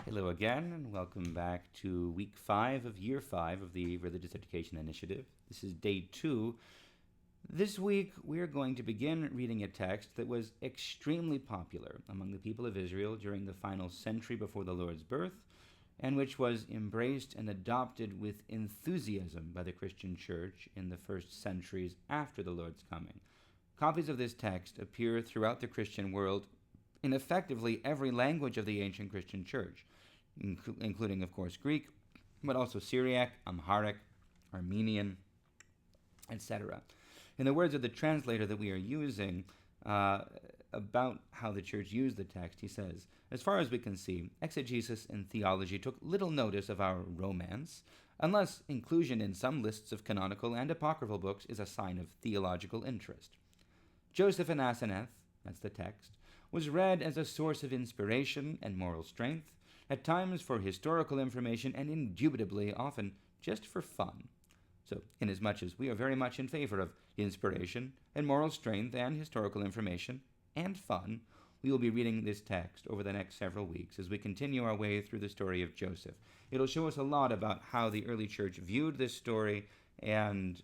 Hello again, and welcome back to week 5 of year 5 of the Religious Education Initiative. This is day 2. This week, we're going to begin reading a text that was extremely popular among the people of Israel during the final century before the Lord's birth, and which was embraced and adopted with enthusiasm by the Christian Church in the first centuries after the Lord's coming. Copies of this text appear throughout the Christian world in effectively every language of the ancient Christian Church, including, of course, Greek, but also Syriac, Amharic, Armenian, etc. In the words of the translator that we are using about how the Church used the text, he says, "As far as we can see, exegesis and theology took little notice of our romance, unless inclusion in some lists of canonical and apocryphal books is a sign of theological interest. Joseph and Aseneth," that's the text, "was read as a source of inspiration and moral strength, at times for historical information and indubitably often just for fun." So, inasmuch as we are very much in favor of inspiration and moral strength and historical information and fun, we will be reading this text over the next several weeks as we continue our way through the story of Joseph. It'll show us a lot about how the early church viewed this story, and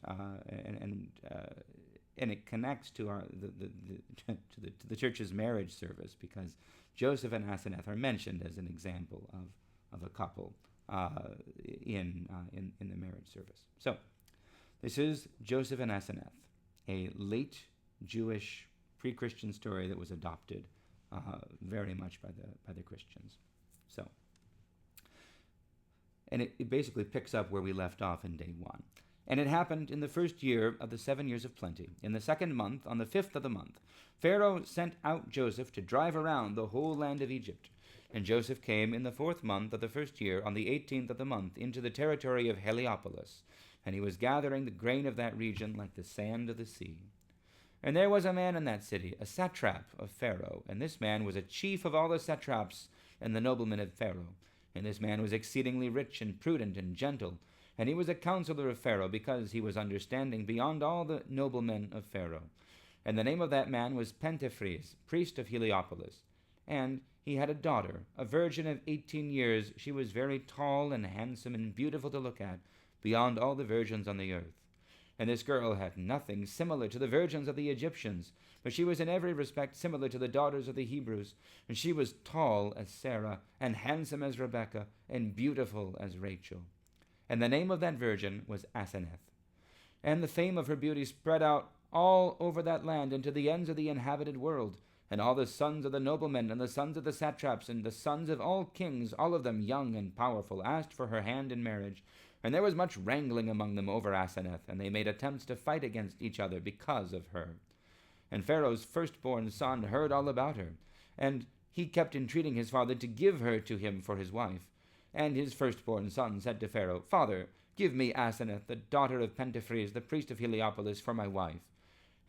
it connects to the church's marriage service, because Joseph and Aseneth are mentioned as an example of a couple in the marriage service. So, this is Joseph and Aseneth, a late Jewish pre-Christian story that was adopted very much by the Christians. So, and it basically picks up where we left off in day 1. "And it happened in the first year of the 7 years of plenty, in the 2nd month, on the 5th of the month, Pharaoh sent out Joseph to drive around the whole land of Egypt. And Joseph came in the 4th month of the first year, on the 18th of the month, into the territory of Heliopolis, and he was gathering the grain of that region like the sand of the sea. And there was a man in that city, a satrap of Pharaoh, and this man was a chief of all the satraps and the noblemen of Pharaoh. And this man was exceedingly rich and prudent and gentle, and he was a counselor of Pharaoh, because he was understanding beyond all the noblemen of Pharaoh. And the name of that man was Pentephres, priest of Heliopolis. And he had a daughter, a virgin of 18 years. She was very tall and handsome and beautiful to look at, beyond all the virgins on the earth. And this girl had nothing similar to the virgins of the Egyptians, but she was in every respect similar to the daughters of the Hebrews. And she was tall as Sarah, and handsome as Rebekah, and beautiful as Rachel. And the name of that virgin was Aseneth. And the fame of her beauty spread out all over that land and to the ends of the inhabited world. And all the sons of the noblemen and the sons of the satraps and the sons of all kings, all of them young and powerful, asked for her hand in marriage. And there was much wrangling among them over Aseneth, and they made attempts to fight against each other because of her. And Pharaoh's firstborn son heard all about her, and he kept entreating his father to give her to him for his wife. And his firstborn son said to Pharaoh, 'Father, give me Aseneth, the daughter of Pentephres, the priest of Heliopolis, for my wife.'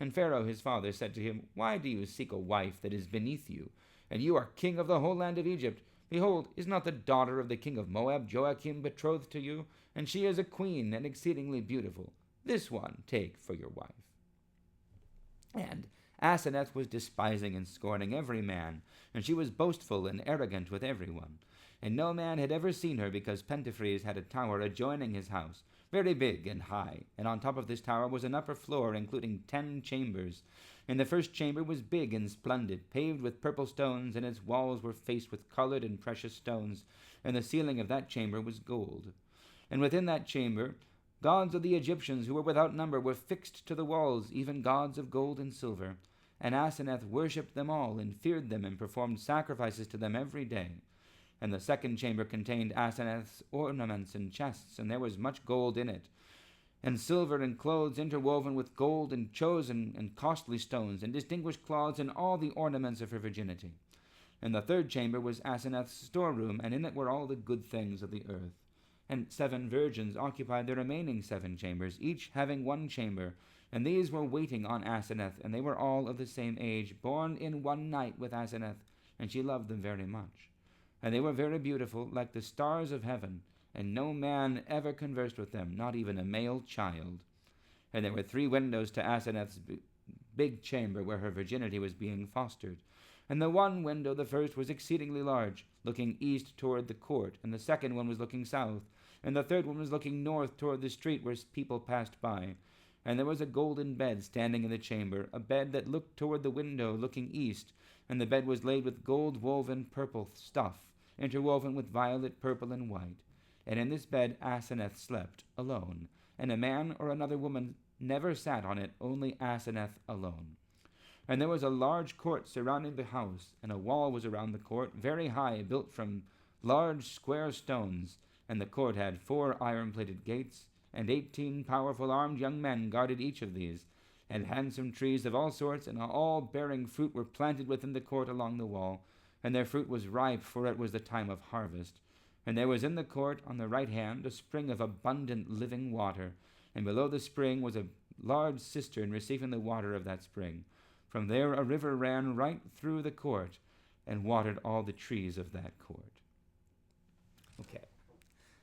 And Pharaoh his father said to him, 'Why do you seek a wife that is beneath you? And you are king of the whole land of Egypt. Behold, is not the daughter of the king of Moab, Joachim, betrothed to you? And she is a queen and exceedingly beautiful. This one take for your wife.' And Aseneth was despising and scorning every man, and she was boastful and arrogant with every one. And no man had ever seen her, because Pentephres had a tower adjoining his house, very big and high, and on top of this tower was an upper floor, including 10 chambers. And the first chamber was big and splendid, paved with purple stones, and its walls were faced with colored and precious stones, and the ceiling of that chamber was gold. And within that chamber gods of the Egyptians, who were without number, were fixed to the walls, even gods of gold and silver. And Aseneth worshipped them all, and feared them, and performed sacrifices to them every day. And the second chamber contained Aseneth's ornaments and chests, and there was much gold in it, and silver and clothes interwoven with gold and chosen and costly stones, and distinguished cloths, and all the ornaments of her virginity. And the third chamber was Aseneth's storeroom, and in it were all the good things of the earth. And 7 virgins occupied the remaining 7 chambers, each having 1 chamber, and these were waiting on Aseneth, and they were all of the same age, born in one night with Aseneth, and she loved them very much. And they were very beautiful, like the stars of heaven, and no man ever conversed with them, not even a male child. And there were 3 windows to Aseneth's big chamber where her virginity was being fostered. And the one window, the first, was exceedingly large, looking east toward the court, and the second one was looking south, and the third one was looking north toward the street where people passed by. And there was a golden bed standing in the chamber, a bed that looked toward the window, looking east, and the bed was laid with gold-woven purple stuff, interwoven with violet, purple, and white. And in this bed Aseneth slept, alone, and a man or another woman never sat on it, only Aseneth alone. And there was a large court surrounding the house, and a wall was around the court, very high, built from large square stones, and the court had 4 iron-plated gates, and 18 powerful armed young men guarded each of these, and handsome trees of all sorts and all bearing fruit were planted within the court along the wall, and their fruit was ripe, for it was the time of harvest. And there was in the court on the right hand a spring of abundant living water, and below the spring was a large cistern receiving the water of that spring. From there a river ran right through the court and watered all the trees of that court. Okay,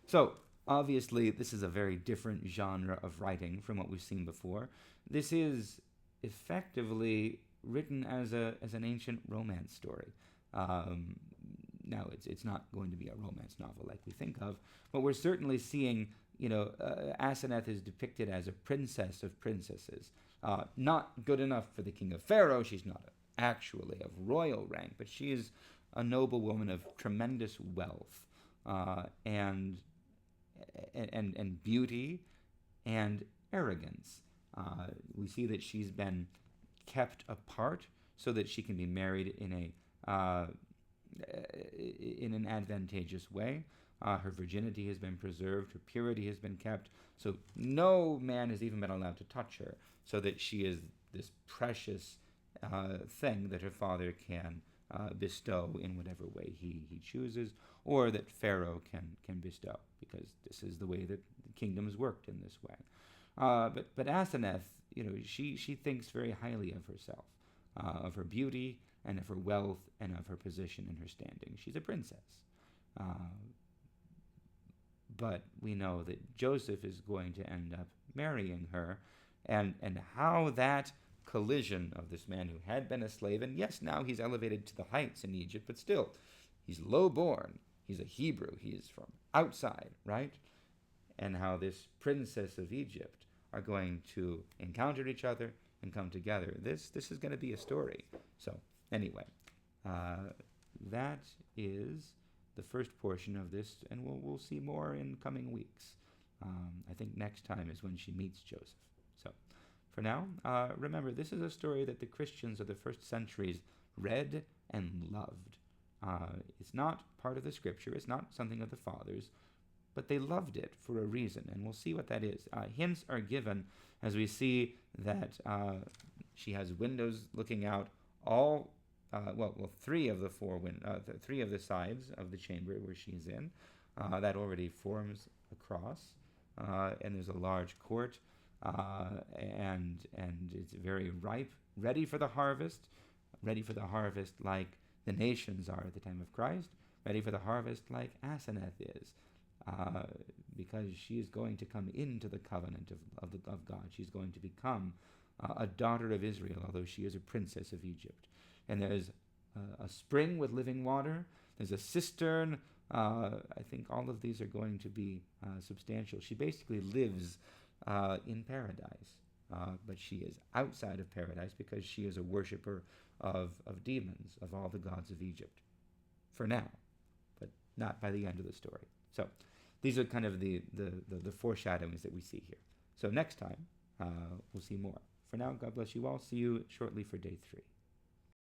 so obviously this is a very different genre of writing from what we've seen before. This is effectively written as an ancient romance story. Now, it's not going to be a romance novel like we think of, but we're certainly seeing, Aseneth is depicted as a princess of princesses. Not good enough for the king of Pharaoh. She's not actually of royal rank, but she is a noble woman of tremendous wealth and beauty and arrogance. We see that she's been kept apart so that she can be married in an advantageous way. Her virginity has been preserved, her purity has been kept, so no man has even been allowed to touch her, so that she is this precious thing that her father can bestow in whatever way he chooses, or that Pharaoh can bestow, because this is the way that the kingdoms worked in this way. But Aseneth, she thinks very highly of herself, of her beauty, and of her wealth, and of her position and her standing. She's a princess. But we know that Joseph is going to end up marrying her, and how that collision of this man who had been a slave, and yes, now he's elevated to the heights in Egypt, but still, he's low-born, he's a Hebrew, he is from outside, right? And how this princess of Egypt are going to encounter each other and come together. This is going to be a story. So, anyway, that is the first portion of this, and we'll see more in coming weeks. I think next time is when she meets Joseph. So, for now, remember, this is a story that the Christians of the first centuries read and loved. It's not part of the scripture, it's not something of the fathers, but they loved it for a reason, and we'll see what that is. Hints are given as we see that she has windows looking out all, three of the three of the sides of the chamber where she's in. That already forms a cross, and there's a large court, and it's very ripe, ready for the harvest like the nations are at the time of Christ, ready for the harvest like Aseneth is. Because she is going to come into the covenant of God. She's going to become a daughter of Israel, although she is a princess of Egypt. And there's a spring with living water. There's a cistern. I think all of these are going to be substantial. She basically lives in paradise, but she is outside of paradise because she is a worshiper of demons, of all the gods of Egypt, for now, but not by the end of the story. So these are kind of the foreshadowings that we see here. So next time, we'll see more. For now, God bless you all. See you shortly for day 3.